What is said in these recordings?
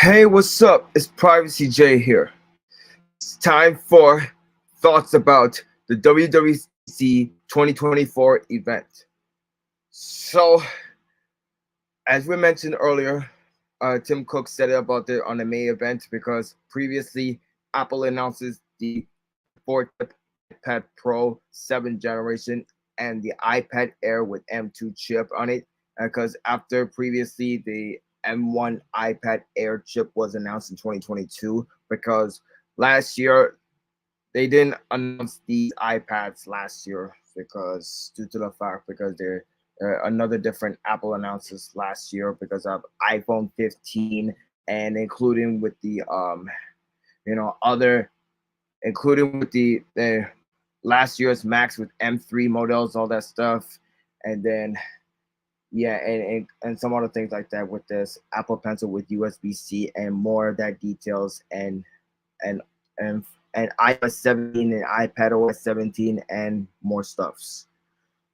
Hey, what's up? It's Privacy J here. It's time for thoughts about the WWDC 2024 event. So, as we mentioned earlier, Tim Cook said about it on the May event because previously Apple announces the 4-chip iPad Pro 7th generation and the iPad Air with M2 chip on it. Because after previously the M1 iPad Air chip was announced in 2022, because last year they didn't announce these iPads last year because due to the fact because they're another different Apple announces last year because of iPhone 15 and including with the other including with the last year's Max with M3 models, all that stuff, and then yeah, and some other things like that with this Apple Pencil with USB-C and more of that details and and and iOS 17 and iPadOS 17 and more stuffs.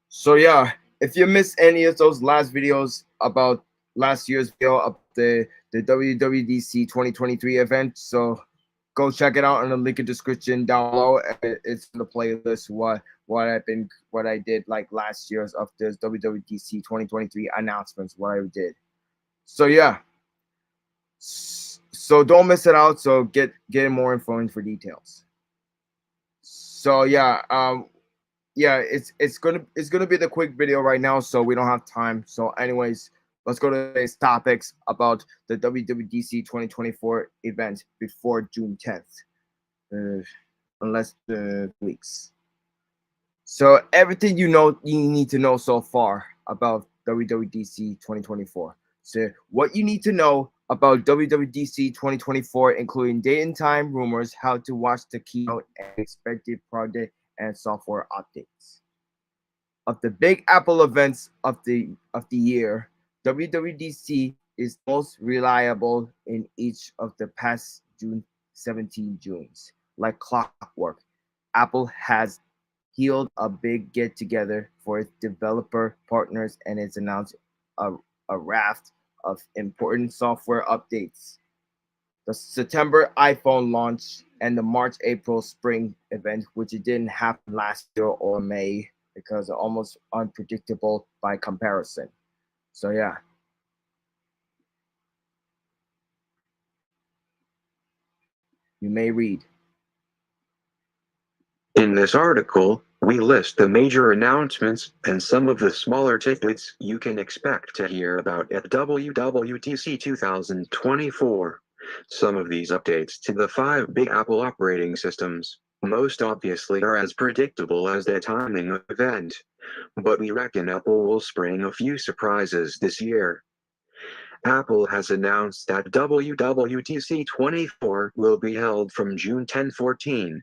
So yeah, if you missed any of those last videos about last year's video of the WWDC 2023 event, so go check it out in the link in the description down below. It's in the playlist what I did like last year's of this WWDC 2023 announcements, what I did. So yeah. So don't miss it out. So get more info for details. So yeah, yeah, it's gonna be the quick video right now, so we don't have time. So anyways, let's go to today's topics about the WWDC 2024 event before June 10th, unless the weeks. So everything you need to know so far about WWDC 2024. So what you need to know about WWDC 2024, including date and time, rumors, how to watch the keynote, and expected product and software updates. Of the big Apple events of the year, WWDC is most reliable in each of the past 17 Junes. Like clockwork, Apple has held a big get-together for its developer partners and it's announced a raft of important software updates. The September iPhone launch and the March-April spring event, which it didn't happen last year or May because it's almost unpredictable by comparison. So yeah. You may read. In this article, we list the major announcements and some of the smaller tidbits you can expect to hear about at WWDC 2024. Some of these updates to the 5 big Apple operating systems, most obviously, are as predictable as the timing of the event, but we reckon Apple will spring a few surprises this year. Apple has announced that WWDC 24 will be held from June 10-14.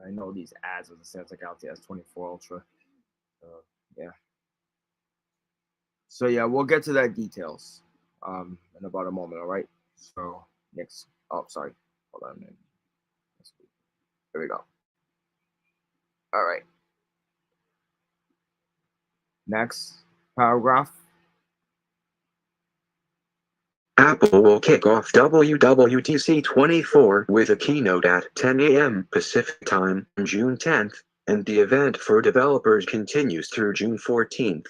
I know these ads with the Samsung Galaxy S24 Ultra. Yeah. So yeah, we'll get to that details in about a moment. All right. So next. Oh, sorry. Hold on. There we go. All right. Next paragraph. Apple will kick off WWDC 24 with a keynote at 10 a.m. Pacific Time on June 10th, and the event for developers continues through June 14th.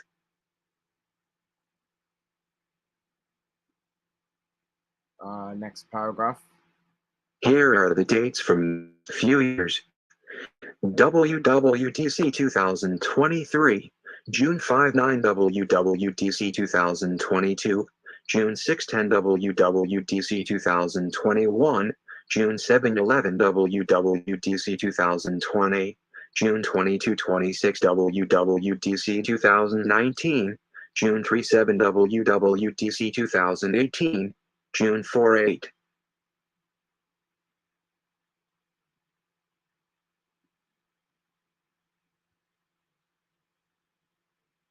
Next paragraph. Here are the dates from a few years. WWDC 2023, June 5-9 WWDC 2022, June 6-10 WWDC 2021, June 7-11 WWDC 2020, June 22-26 WWDC 2019, June 37 WWDC 2018, June 48.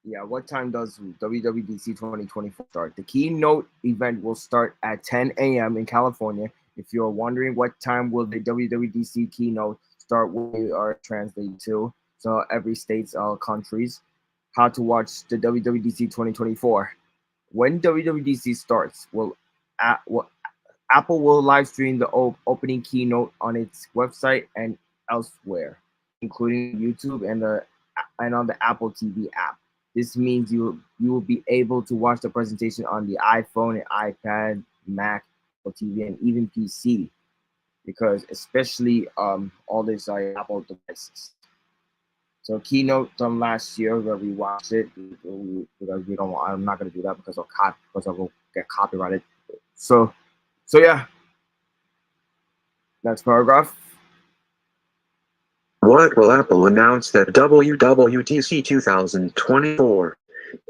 Yeah, what time does WWDC 2024 start? The keynote event will start at 10 a.m. in California. If you're wondering what time will the WWDC keynote start, we are translating to so every state's countries how to watch the WWDC 2024. When WWDC starts, Apple will live stream the opening keynote on its website and elsewhere, including YouTube and on the Apple TV app. This means you will be able to watch the presentation on the iPhone and iPad, Mac, Apple TV, and even PC, because especially all these Apple devices. So keynote from last year where we watched it because we don't. I'm not gonna do that because I will get copyrighted. So yeah. Next paragraph. What will Apple announce at WWDC 2024?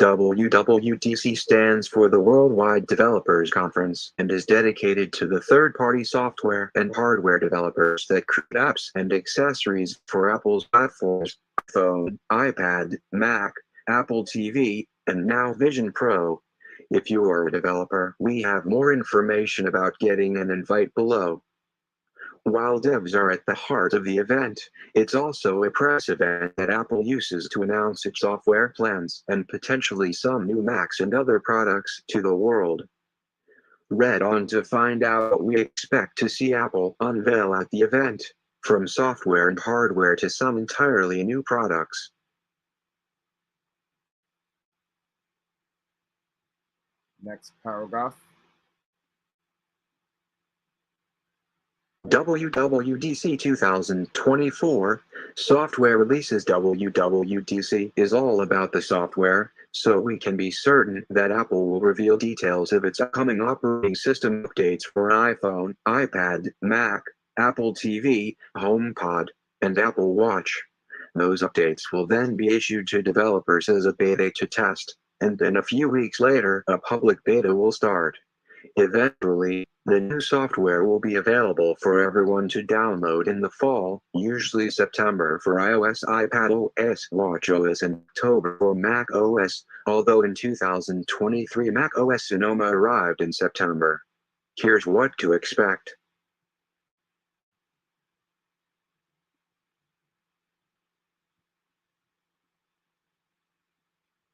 WWDC stands for the Worldwide Developers Conference and is dedicated to the third-party software and hardware developers that create apps and accessories for Apple's platforms, iPhone, iPad, Mac, Apple TV, and now Vision Pro. If you are a developer, we have more information about getting an invite below. While devs are at the heart of the event, it's also a press event that Apple uses to announce its software plans and potentially some new Macs and other products to the world. Read on to find out what we expect to see Apple unveil at the event, from software and hardware to some entirely new products. Next paragraph. WWDC 2024 Software Releases. WWDC is all about the software, so we can be certain that Apple will reveal details of its upcoming operating system updates for iPhone, iPad, Mac, Apple TV, HomePod, and Apple Watch. Those updates will then be issued to developers as a beta to test, and then a few weeks later, a public beta will start. Eventually, the new software will be available for everyone to download in the fall, usually September for iOS, iPadOS, watchOS, and October for macOS, although in 2023 macOS Sonoma arrived in September. Here's what to expect.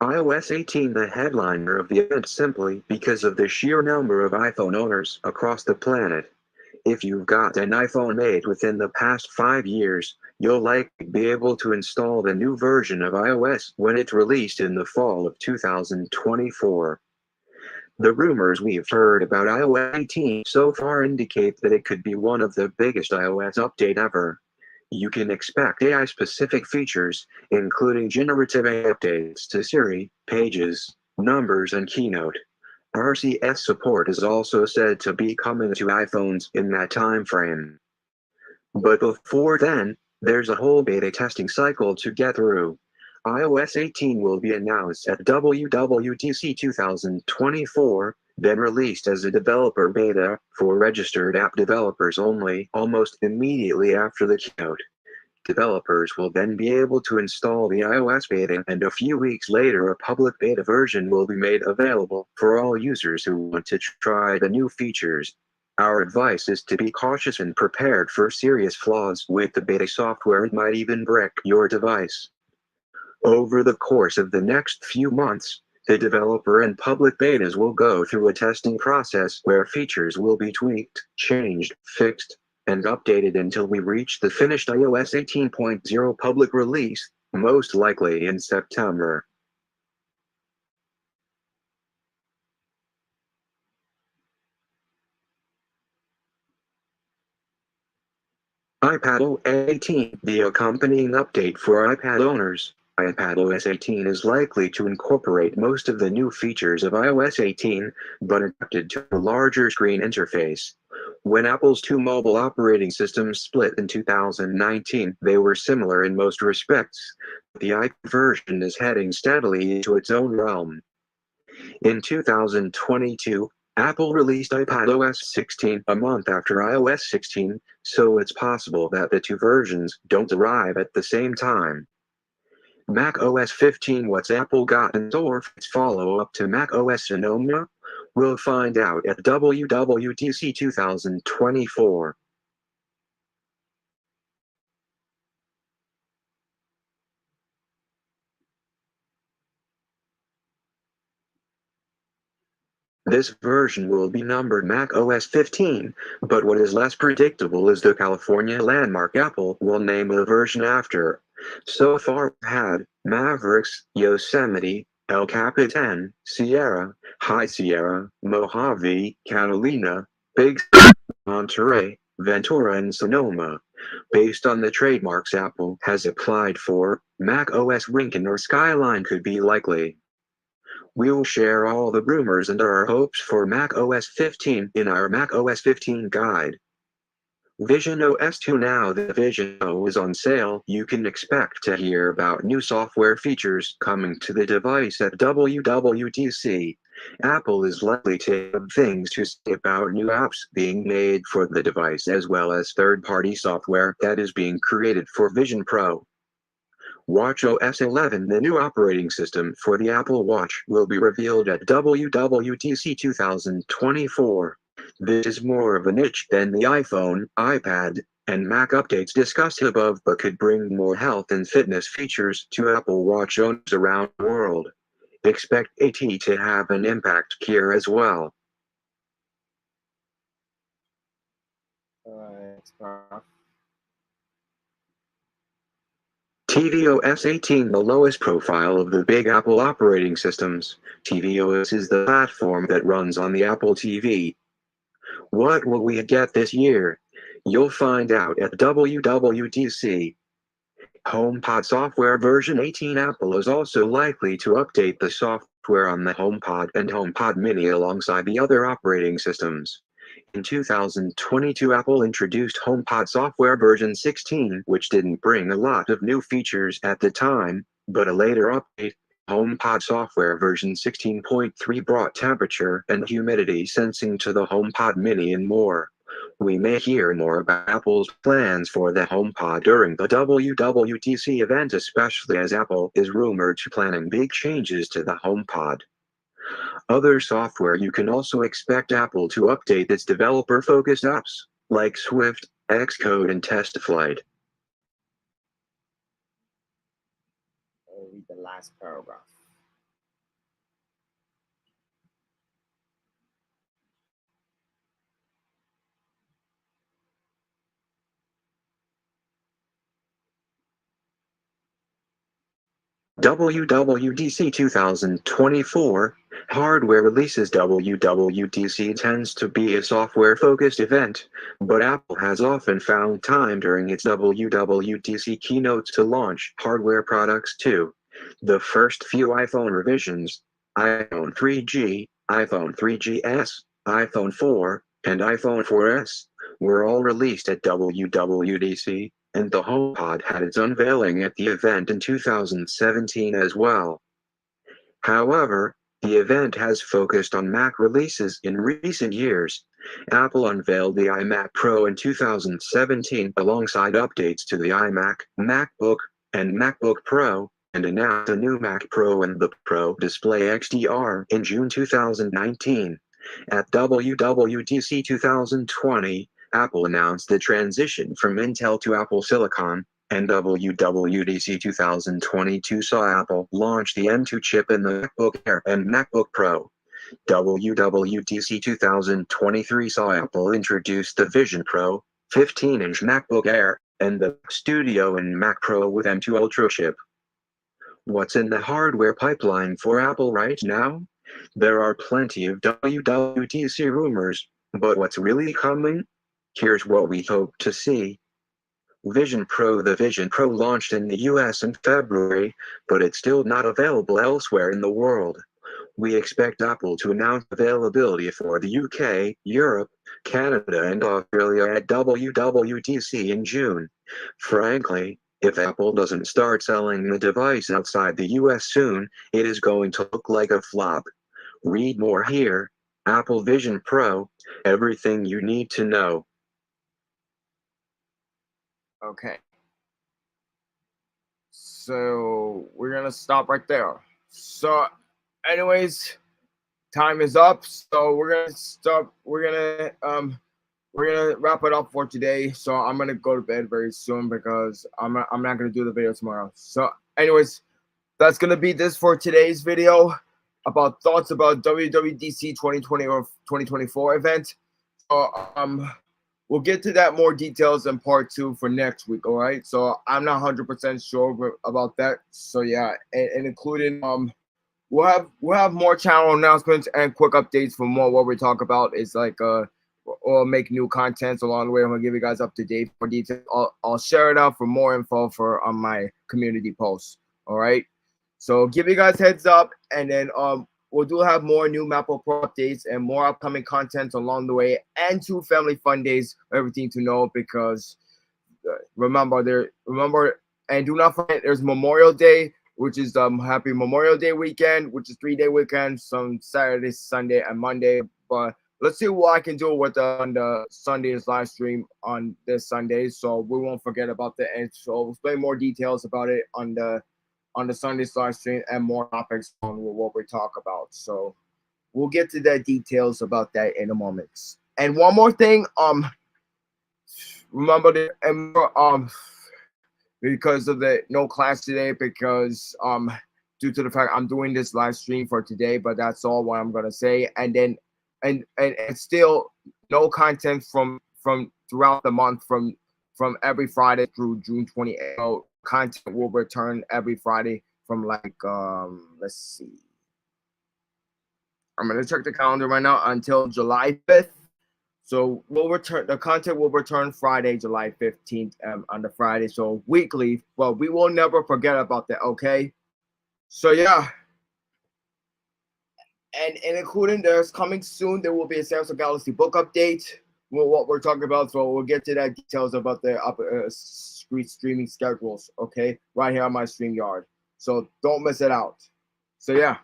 iOS 18, the headliner of the event, simply because of the sheer number of iPhone owners across the planet. If you've got an iPhone made within the past 5 years, you'll likely be able to install the new version of iOS when it's released in the fall of 2024. The rumors we've heard about iOS 18 so far indicate that it could be one of the biggest iOS update ever. You can expect AI-specific features, including generative AI updates to Siri, Pages, Numbers, and Keynote. RCS support is also said to be coming to iPhones in that time frame. But before then, there's a whole beta testing cycle to get through. iOS 18 will be announced at WWDC 2024, then released as a developer beta for registered app developers only almost immediately after the keynote. Developers will then be able to install the iOS beta, and a few weeks later a public beta version will be made available for all users who want to try the new features. Our advice is to be cautious and prepared for serious flaws with the beta software. It might even brick your device. Over the course of the next few months, the developer and public betas will go through a testing process where features will be tweaked, changed, fixed, and updated until we reach the finished iOS 18.0 public release, most likely in September. iPadOS 18, the accompanying update for iPad owners. iPadOS 18 is likely to incorporate most of the new features of iOS 18, but adapted to a larger screen interface. When Apple's two mobile operating systems split in 2019, they were similar in most respects. The iPad version is heading steadily into its own realm. In 2022, Apple released iPadOS 16 a month after iOS 16, so it's possible that the two versions don't arrive at the same time. macOS 15, what's Apple got in store for its follow-up to macOS Sonoma? We'll find out at WWDC 2024. This version will be numbered macOS 15, but what is less predictable is the California landmark Apple will name the version after. So far we've had Mavericks, Yosemite, El Capitan, Sierra, High Sierra, Mojave, Catalina, Big Sur, Monterey, Ventura, and Sonoma. Based on the trademarks Apple has applied for, macOS Lincoln or Skyline could be likely. We'll share all the rumors and our hopes for macOS 15 in our macOS 15 guide. Vision OS 2. Now that Vision OS is on sale, you can expect to hear about new software features coming to the device at WWDC. Apple is likely to have things to say about new apps being made for the device as well as third-party software that is being created for Vision Pro. watchOS 11, the new operating system for the Apple Watch, will be revealed at WWDC 2024. This is more of a niche than the iPhone, iPad, and Mac updates discussed above, but could bring more health and fitness features to Apple Watch owners around the world. Expect AT to have an impact here as well. tvOS 18, the lowest profile of the big Apple operating systems. tvOS is the platform that runs on the Apple TV. What will we get this year? You'll find out at WWDC. HomePod software version 18. Apple is also likely to update the software on the HomePod and HomePod mini alongside the other operating systems. In 2022, Apple introduced HomePod software version 16, which didn't bring a lot of new features at the time, but a later update, HomePod software version 16.3, brought temperature and humidity sensing to the HomePod mini and more. We may hear more about Apple's plans for the HomePod during the WWDC event, especially as Apple is rumored to planning big changes to the HomePod. Other software: you can also expect Apple to update its developer-focused apps, like Swift, Xcode, and TestFlight. I'll read the last paragraph. WWDC 2024 hardware releases. WWDC tends to be a software-focused event, but Apple has often found time during its WWDC keynotes to launch hardware products too. The first few iPhone revisions, iPhone 3G, iPhone 3GS, iPhone 4, and iPhone 4S, were all released at WWDC. And the HomePod had its unveiling at the event in 2017 as well. However, the event has focused on Mac releases in recent years. Apple unveiled the iMac Pro in 2017 alongside updates to the iMac, MacBook, and MacBook Pro, and announced a new Mac Pro and the Pro Display XDR in June 2019. At WWDC 2020, Apple announced the transition from Intel to Apple Silicon, and WWDC 2022 saw Apple launch the M2 chip in the MacBook Air and MacBook Pro. WWDC 2023 saw Apple introduce the Vision Pro, 15-inch MacBook Air, and the Studio and Mac Pro with M2 Ultra chip. What's in the hardware pipeline for Apple right now? There are plenty of WWDC rumors, but what's really coming? Here's what we hope to see. Vision Pro. The Vision Pro launched in the US in February, but it's still not available elsewhere in the world. We expect Apple to announce availability for the UK, Europe, Canada, and Australia at WWDC in June. Frankly, if Apple doesn't start selling the device outside the US soon, it is going to look like a flop. Read more here. Apple Vision Pro, everything you need to know. Okay. So we're gonna stop right there. So, anyways, time is up. So we're gonna stop. We're gonna wrap it up for today. So I'm gonna go to bed very soon because I'm not gonna do the video tomorrow. So, anyways, that's gonna be this for today's video about thoughts about WWDC 2020 or 2024 event. So we'll get to that more details in part 2 for next week. All right. So I'm not 100% sure about that. So yeah, and including we'll have more channel announcements and quick updates for more what we talk about. Is like or make new contents along the way. I'm gonna give you guys up to date for details. I'll share it out for more info for on my community posts. All right. So give you guys heads up, and then we'll do have more new Apple Pro updates and more upcoming content along the way, and 2 family fun days, everything to know, because remember and do not forget there's Memorial Day, which is happy Memorial Day weekend, which is 3-day weekend, some Saturday, Sunday, and Monday. But let's see what I can do with on the Sunday's live stream on this Sunday, so we won't forget about that. And so we'll explain more details about it on the Sunday's live stream and more topics on what we talk about. So we'll get to the details about that in a moment. And one more thing, remember because of the no class today, because due to the fact I'm doing this live stream for today, but that's all what I'm gonna say. And then and still no content from throughout the month from every Friday through June 28th. So content will return every Friday from like let's see. I'm gonna check the calendar right now until July 5th. So the content will return Friday, July 15th on the Friday. So weekly, well, we will never forget about that, okay? So yeah. And including there's coming soon, there will be a Samsung Galaxy book update. What we're talking about, so we'll get to that details about the streaming schedules, okay? Right here on my StreamYard. So don't miss it out. So yeah.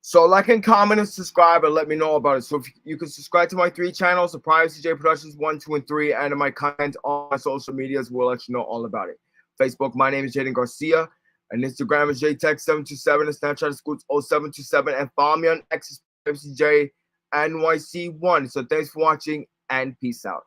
So like and comment and subscribe and let me know about it. So if you can subscribe to my 3 channels, the Privacy J Productions 1, 2, and 3, and my content on my social medias will let you know all about it. Facebook, my name is Jaden Garcia, and Instagram is JTech727, and Snapchat is Scoots0727, and follow me on X is Privacy J NYC1. So thanks for watching and peace out.